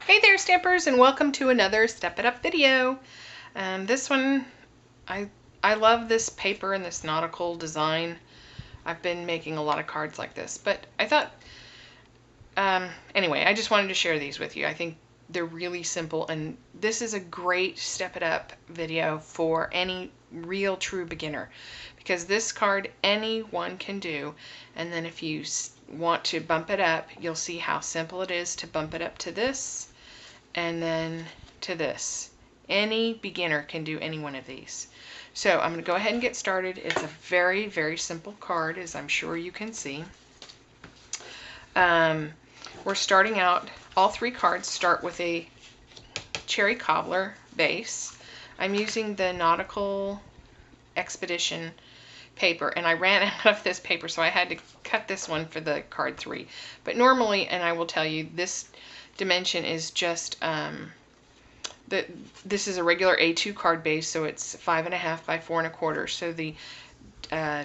Hey there, Stampers, and welcome to another Step It Up video. This one, I love this paper and this nautical design. I've been making a lot of cards like this, but I thought, anyway, I just wanted to share these with you. I think they're really simple, and this is a great Step It Up video for any real true beginner, because this card anyone can do, and then if you want to bump it up, you'll see how simple it is to bump it up to this and then to this. Any beginner can do any one of these. So I'm going to go ahead and get started. It's a very, very simple card, as I'm sure you can see. We're starting out, all three cards start with a cherry cobbler base. I'm using the Nautical Expedition paper, and I ran out of this paper, so I had to cut this one for the card 3. But normally, and I will tell you, this dimension is just this is a regular A2 card base, so it's 5.5 by 4 1/4. So the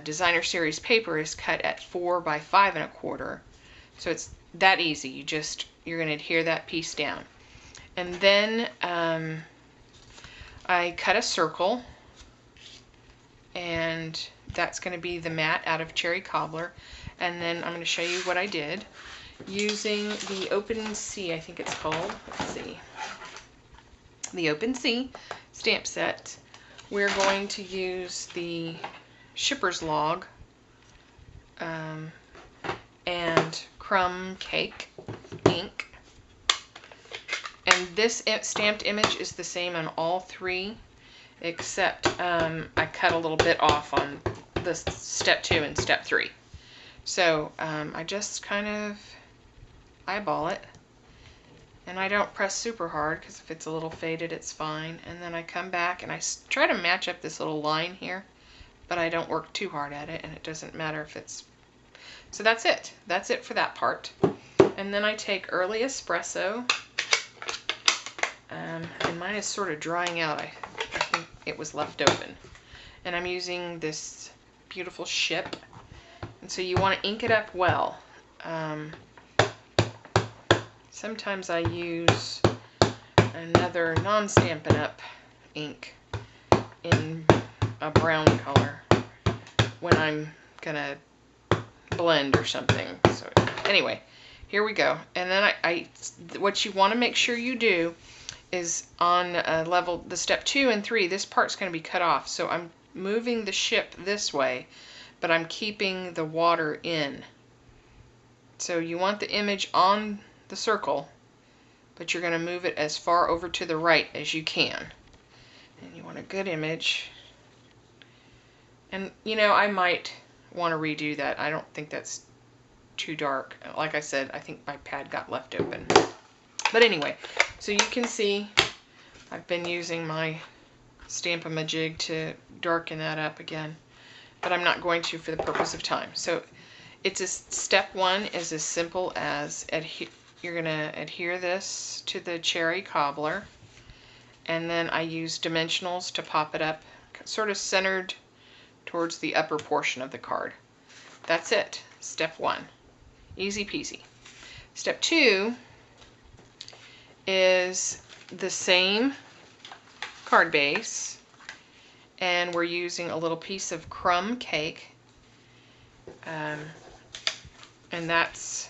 designer series paper is cut at 4 by 5 1/4. So it's that easy. You're going to adhere that piece down, and then I cut a circle, and that's going to be the mat out of cherry cobbler. And then I'm going to show you what I did using the Open Sea, I think it's called. Let's see. The Open Sea stamp set. We're going to use the shipper's log and crumb cake ink. And this stamped image is the same on all three, except I cut a little bit off on the step 2 and step 3. So I just kind of eyeball it, and I don't press super hard, because if it's a little faded it's fine. And then I come back and I try to match up this little line here, but I don't work too hard at it, and it doesn't matter if it's... So that's it for that part. And then I take Early Espresso, and mine is sort of drying out. I think it was left open, and I'm using this beautiful ship, and so you want to ink it up well. Sometimes I use another non-Stampin' Up ink in a brown color when I'm gonna blend or something. So anyway, here we go. And then what you want to make sure you do is on level, the step 2 and 3, this part's going to be cut off. So I'm moving the ship this way, but I'm keeping the water in. So you want the image on the circle, but you're going to move it as far over to the right as you can. And you want a good image. And you know, I might want to redo that. I don't think that's too dark. Like I said, I think my pad got left open. But anyway, so you can see I've been using my Stamp-A-Majig to darken that up again, but I'm not going to for the purpose of time. So it's step 1 is as simple as you're going to adhere this to the cherry cobbler, and then I use dimensionals to pop it up, sort of centered towards the upper portion of the card. That's it. Step 1. Easy peasy. Step 2 is the same card base, and we're using a little piece of crumb cake, and that's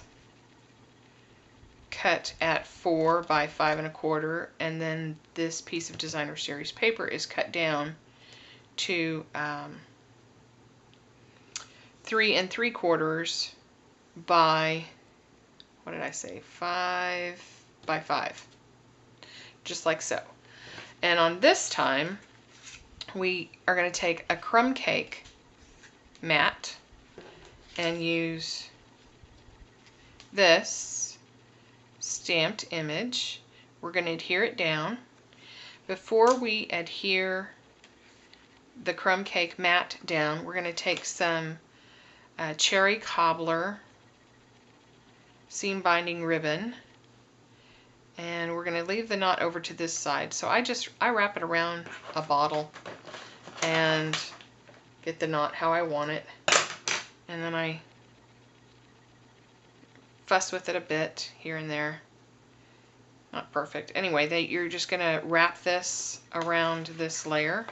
cut at 4 by 5 1/4, and then this piece of designer series paper is cut down to 3 3/4 by, what did I say, 5 by 5, just like so. And on this time we are going to take a crumb cake mat and use this stamped image. We're going to adhere it down. Before we adhere the crumb cake mat down, we're going to take some cherry cobbler seam binding ribbon, and we're going to leave the knot over to this side. So I wrap it around a bottle and get the knot how I want it, and then I fuss with it a bit here and there, Not perfect. Anyway, you're just going to wrap this around this layer,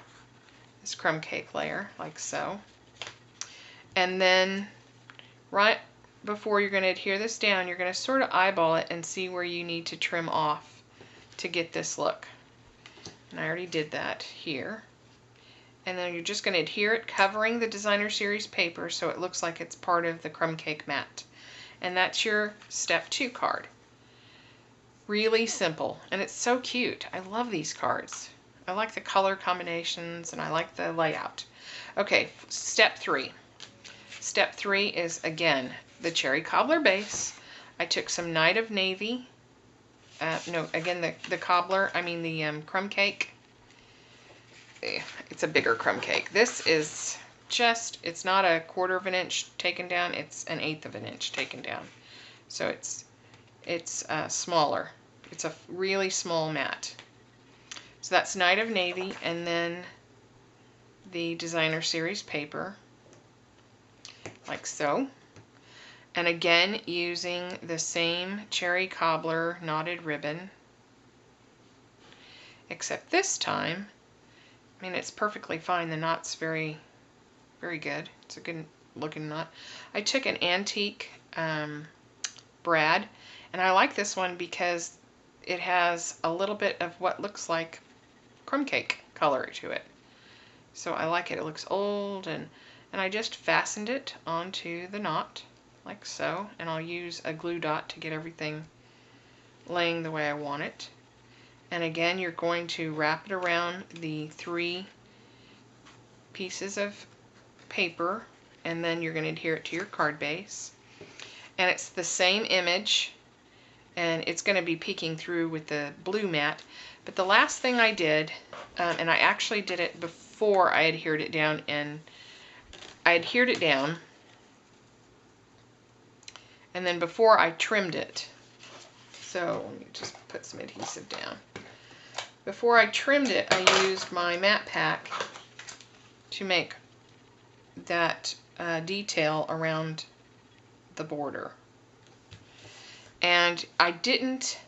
this crumb cake layer, like so. And then right before you're going to adhere this down, you're going to sort of eyeball it and see where you need to trim off to get this look. And I already did that here. And then you're just going to adhere it, covering the Designer Series paper so it looks like it's part of the crumb cake mat. And that's your step 2 card. Really simple, and it's so cute. I love these cards. I like the color combinations and I like the layout. Okay, step 3. Step 3 is, again, the cherry cobbler base. I took some Night of Navy. No, again, the cobbler, I mean the crumb cake. It's a bigger crumb cake. This is just, it's not a 1/4 of an inch taken down, it's an 1/8 of an inch taken down. So it's smaller. It's a really small mat. So that's Night of Navy, and then the Designer Series paper, like so. And again, using the same cherry cobbler knotted ribbon, except this time, I mean, it's perfectly fine. The knot's very, very good. It's a good looking knot. I took an antique brad, and I like this one because it has a little bit of what looks like crumb cake color to it. So I like it. It looks old, and I just fastened it onto the knot like so, and I'll use a glue dot to get everything laying the way I want it. And again, you're going to wrap it around the 3 pieces of paper, and then you're going to adhere it to your card base. And it's the same image, and it's going to be peeking through with the blue mat. But the last thing I did, and I actually did it before I adhered it down, and I adhered it down, and then before I trimmed it. So let me just put some adhesive down. Before I trimmed it, I used my matte pack to make that detail around the border. And I didn't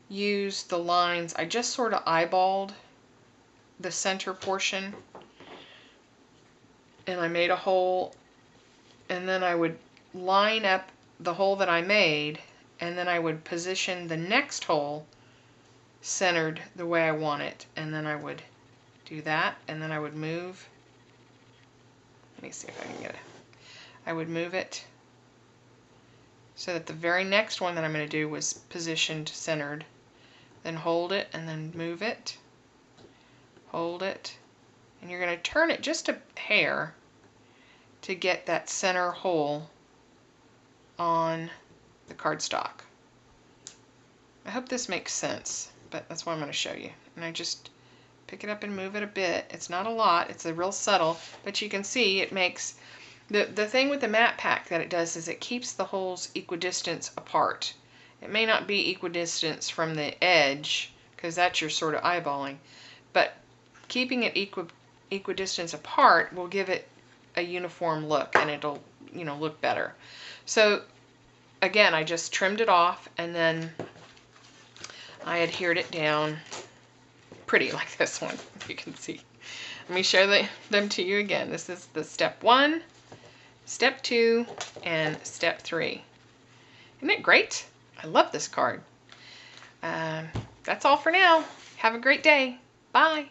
use the lines, I just sort of eyeballed the center portion, and I made a hole, and then I would line up the hole that I made, and then I would position the next hole centered the way I want it, and then I would do that, and then I would move, let me see if I can get it, I would move it so that the very next one that I'm going to do was positioned centered, then hold it and then move it, hold it, and you're going to turn it just a hair to get that center hole on the cardstock. I hope this makes sense, but that's what I'm going to show you. And I just pick it up and move it a bit. It's not a lot, it's a real subtle, but you can see it makes, the thing with the matte pack that it does is it keeps the holes equidistant apart. It may not be equidistant from the edge, because that's your sort of eyeballing, but keeping it equidistant apart will give it a uniform look, and it'll, you know, look better. So again, I just trimmed it off, and then I adhered it down pretty like this one, you can see. Let me show them to you again. This is the step 1, step 2, and step 3. Isn't it great? I love this card. That's all for now. Have a great day. Bye.